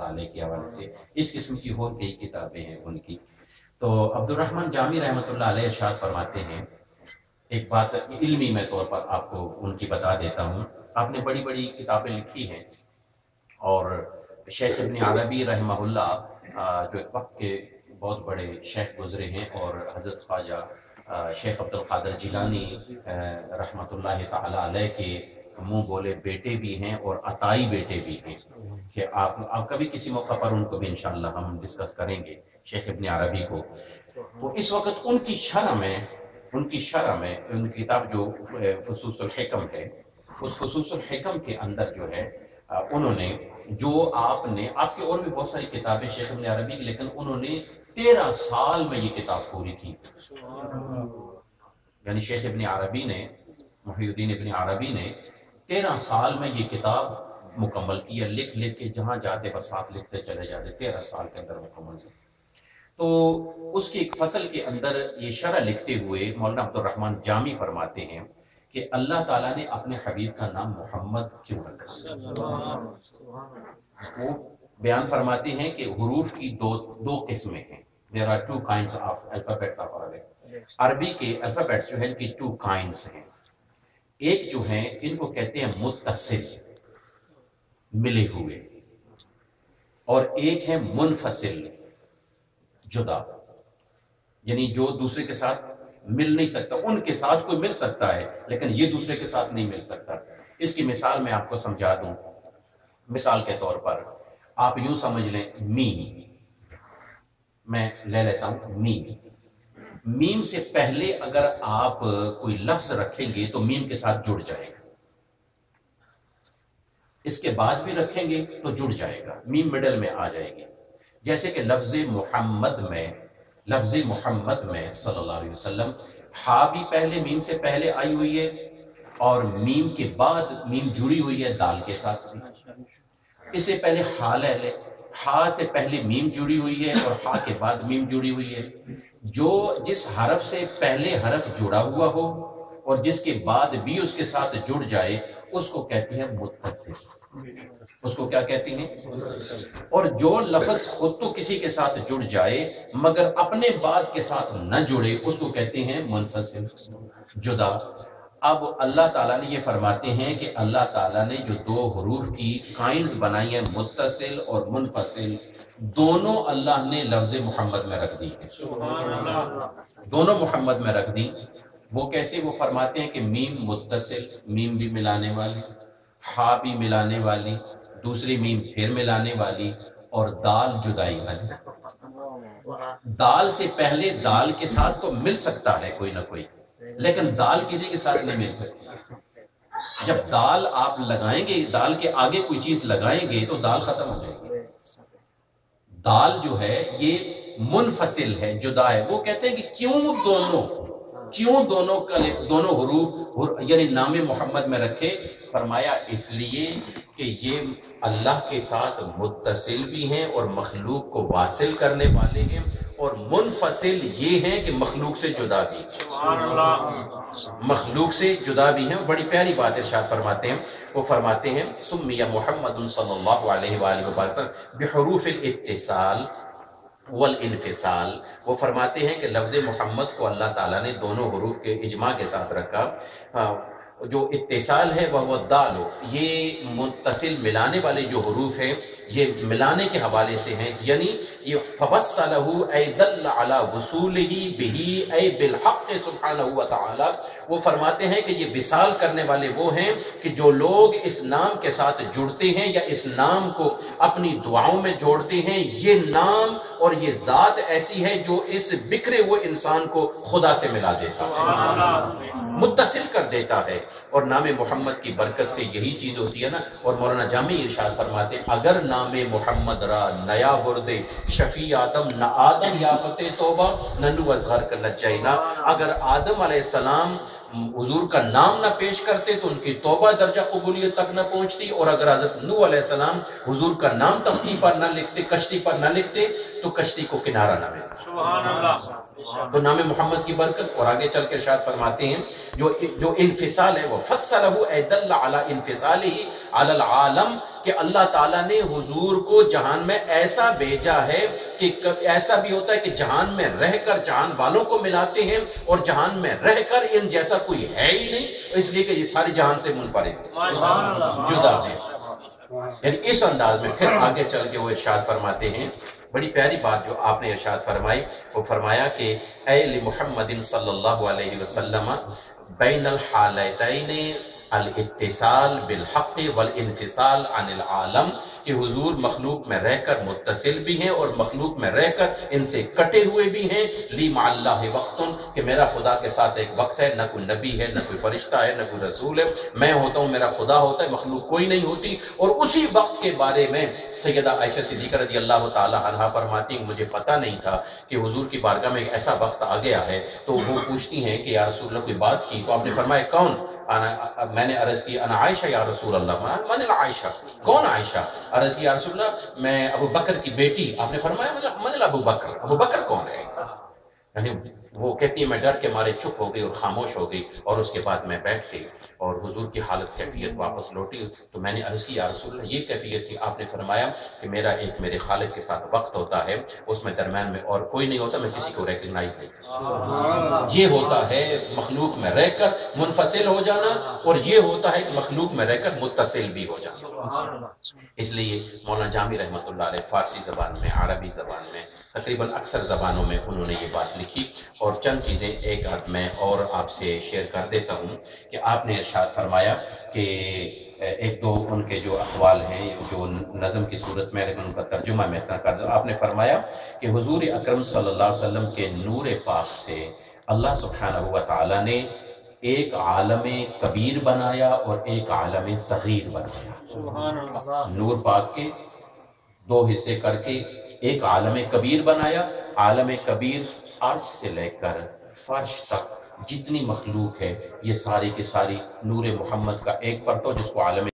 اللہ علیہ کے حوالے سے، اس قسم کی اور کئی کتابیں ہیں ان کی۔ تو عبدالرحمن جامی رحمۃ اللہ علیہ ارشاد فرماتے ہیں، ایک بات علمی میں طور پر آپ کو ان کی بتا دیتا ہوں، آپ نے بڑی بڑی کتابیں لکھی ہیں، اور شیخ ابن عربی رحمہ اللہ جو ایک وقت کے بہت بڑے شیخ گزرے ہیں، اور حضرت خواجہ شیخ عبد القادر جیلانی رحمۃ اللہ تعالی علیہ کے منہ بولے بیٹے بھی ہیں اور عطائی بیٹے بھی ہیں، کہ آپ کبھی کسی موقع پر ان کو بھی انشاءاللہ ہم ڈسکس کریں گے، شیخ ابن عربی کو۔ تو اس وقت ان کی شرح میں ان کی کتاب جو فصوص الحکم ہے، اس فصوص الحکم کے اندر جو ہے انہوں نے جو آپ کی اور بھی بہت ساری کتابیں شیخ ابن عربی کی، لیکن انہوں نے 13 سال میں یہ کتاب پوری کی، یعنی شیخ ابن عربی نے، محی الدین ابن عربی نے 13 سال میں یہ کتاب مکمل کی ہے، لکھ کے جہاں جاتے بس ساتھ لکھتے چلے جاتے، 13 سال کے اندر مکمل کی۔ تو اس کی ایک فصل کے اندر یہ شرح لکھتے ہوئے مولانا عبدالرحمن جامی فرماتے ہیں کہ اللہ تعالیٰ نے اپنے حبیب کا نام محمد کیوں رکھا؟ وہ بیان فرماتے ہیں کہ حروف کی دو قسمیں ہیں۔ There are two kinds of alphabets of Arabic۔ عربی کے الفابیٹس جو ہیں ان کی 2 kinds ہیں، ایک جو ہیں ان کو کہتے ہیں متصل، ملے ہوئے، اور ایک ہے منفصل، جدا، یعنی جو دوسرے کے ساتھ مل نہیں سکتا، ان کے ساتھ کوئی مل سکتا ہے لیکن یہ دوسرے کے ساتھ نہیں مل سکتا۔ اس کی مثال میں آپ کو سمجھا دوں، مثال کے طور پر آپ یوں سمجھ لیں، میم، میں لے لیتا ہوں میم سے پہلے اگر آپ کوئی لفظ رکھیں گے تو میم کے ساتھ جڑ جائے گا، اس کے بعد بھی رکھیں گے تو جڑ جائے گا، میم مڈل میں آ جائے گی۔ جیسے کہ لفظ محمد میں صلی اللہ علیہ وسلم، ہا بھی پہلے میم سے پہلے آئی ہوئی ہے، اور میم کے بعد میم جڑی ہوئی ہے دال کے ساتھ بھی۔ اس سے پہلے ہا لے لے، ہا سے پہلے میم جڑی ہوئی ہے اور ہا کے بعد میم جڑی ہوئی ہے۔ جس حرف سے پہلے حرف جڑا ہوا ہو اور جس کے بعد بھی اس کے ساتھ جڑ جائے، اس کو کہتے ہیں متصل، اس کو کیا کہتے ہیں؟ اور جو لفظ خود تو کسی کے ساتھ جڑ جائے مگر اپنے بعد کے ساتھ نہ جڑے، اس کو کہتے ہیں منفصل، جدا۔ اب اللہ تعالیٰ نے یہ فرماتے ہیں کہ اللہ تعالیٰ نے جو 2 حروف کی کائنز بنائی ہیں، متصل اور منفصل، دونوں اللہ نے لفظ محمد میں رکھ دی ہیں، دونوں محمد میں رکھ دی۔ وہ کیسے؟ وہ فرماتے ہیں کہ میم متصل، میم بھی ملانے والی، ہا بھی ملانے والی، دوسری میم پھر ملانے والی، اور دال جدائی والی۔ دال سے پہلے دال کے ساتھ تو مل سکتا ہے کوئی نہ کوئی، لیکن دال کسی کے ساتھ نہیں مل سکتی۔ جب دال آپ لگائیں گے، دال کے آگے کوئی چیز لگائیں گے تو دال ختم ہو جائے گی۔ دال جو ہے یہ منفصل ہے، جدا ہے۔ وہ کہتے ہیں کہ کیوں دونوں حروف یعنی نام محمد میں رکھے؟ فرمایا اس لیے کہ یہ اللہ کے ساتھ متصل بھی ہیں اور مخلوق کو واصل کرنے والے ہیں، اور منفصل یہ ہیں کہ مخلوق سے جدا بھی، مخلوق سے جدا بھی ہیں۔ بڑی پیاری بات ارشاد فرماتے ہیں، وہ فرماتے ہیں سمیہ محمد صلی اللہ علیہ وآلہ وسلم بحروف الاتصال والانفصال۔ وہ فرماتے ہیں کہ لفظ محمد کو اللہ تعالیٰ نے دونوں حروف کے اجماع کے ساتھ رکھا۔ جو اتصال ہے وہ دال، یہ متصل ملانے والے جو حروف ہیں یہ ملانے کے حوالے سے ہیں، یعنی یہ فوصلہ ای دل علی وصولہ بہ ای بالحق سبحانہ وتعالی۔ وہ فرماتے ہیں کہ یہ وصال کرنے والے وہ ہیں کہ جو لوگ اس نام کے ساتھ جڑتے ہیں یا اس نام کو اپنی دعاؤں میں جوڑتے ہیں، یہ نام اور یہ ذات ایسی ہے جو اس بکھرے ہوئے انسان کو خدا سے ملا دیتا ہے، متصل کر دیتا ہے۔ اور نام محمد کی برکت سے یہی چیز ہوتی ہے نا۔ اور مولانا جامی ارشاد فرماتے ہیں اگر نام محمد را نیا ورد شفیع آدم نہ آدم یافت توبہ ننو ازغر کا نجینا، اگر آدم علیہ السلام حضور کا نام نہ پیش کرتے تو ان کی توبہ درجہ قبولیت تک نہ پہنچتی، اور اگر حضرت نوح علیہ السلام حضور کا نام تختی پر نہ لکھتے، کشتی پر نہ لکھتے، تو کشتی کو کنارہ نہ ملتا۔ سبحان اللہ۔ تو نام محمد کی برکت۔ اور آگے چل کے ارشاد فرماتے ہیں جو انفصال ہے وہ فصلہ ای دل علی انفصالہ علی العالم، کہ اللہ تعالیٰ نے حضور کو جہان میں ایسا بھیجا ہے کہ ایسا بھی ہوتا ہے کہ جہان میں رہ کر جہان والوں کو ملاتے ہیں، اور جہان میں رہ کر ان جیسا کوئی ہے ہی نہیں، اس لیے کہ یہ ساری جہان سے منفرد جدا ہے۔ یعنی اس انداز میں پھر آگے چل کے وہ ارشاد فرماتے ہیں، بڑی پیاری بات جو آپ نے ارشاد فرمائی، وہ فرمایا کہ اے لمحمد صلی اللہ علیہ وسلم بین الحالتین الاتصال بالحق والانفصال عن العالم، کہ حضور مخلوق میں رہ کر متصل بھی ہیں اور مخلوق میں رہ کر ان سے کٹے ہوئے بھی ہیں۔ لی مع اللہ وقت، کہ میرا خدا کے ساتھ ایک وقت ہے، نہ کوئی نبی ہے، نہ کوئی فرشتہ ہے، نہ کوئی رسول ہے، میں ہوتا ہوں، میرا خدا ہوتا ہے، مخلوق کوئی نہیں ہوتی۔ اور اسی وقت کے بارے میں سیدہ عائشہ صدیقہ رضی اللہ تعالی عنہا فرماتی ہیں، مجھے پتہ نہیں تھا کہ حضور کی بارگاہ میں ایک ایسا وقت آ گیا ہے، تو وہ پوچھتی ہیں کہ یا رسول اللہ کوئی بات کی؟ تو آپ نے فرمایا کون؟ میں نے عرض کی انا عائشہ یا رسول اللہ، من العائشہ، کون عائشہ؟ عرض کی یا رسول اللہ میں ابو بکر کی بیٹی۔ آپ نے فرمایا من ابو بکر، ابو بکر کون ہے؟ یعنی وہ کہتی ہے میں ڈر کے مارے چپ ہو گئی اور خاموش ہو گئی، اور اس کے بعد میں بیٹھ گئی اور حضور کی حالت کیفیت واپس لوٹی، تو میں نے عرض کی یا رسول اللہ یہ کیفیت تھی؟ آپ نے فرمایا کہ میرا ایک میرے خالق کے ساتھ وقت ہوتا ہے، اس میں درمیان میں اور کوئی نہیں ہوتا، میں کسی کو ریکگنائز نہیں کرتا۔ یہ ہوتا ہے مخلوق میں رہ کر منفصل ہو جانا، اور یہ ہوتا ہے کہ مخلوق میں رہ کر متصل بھی ہو جانا۔ اس لیے مولانا جامی رحمۃ اللہ علیہ فارسی زبان میں، عربی زبان میں، تقریباً اکثر زبانوں میں انہوں نے یہ بات لکھی، اور چند چیزیں ایک آدھ میں اور آپ سے شیئر کر دیتا ہوں کہ آپ نے ارشاد فرمایا کہ ایک دو ان کے جو اقوال ہیں جو نظم کی صورت میں، لیکن ان کا ترجمہ میں اس طرح کر دوں۔ آپ نے فرمایا کہ حضور اکرم صلی اللہ علیہ وسلم کے نور پاک سے اللہ سبحانہ و تعالیٰ نے ایک عالم کبیر بنایا اور ایک عالم صغیر بنایا۔ نور پاک کے دو حصے کر کے ایک عالم کبیر بنایا۔ عالم کبیر عرش سے لے کر فرش تک جتنی مخلوق ہے، یہ ساری کی ساری نور محمد کا ایک پرتو جس کو عالم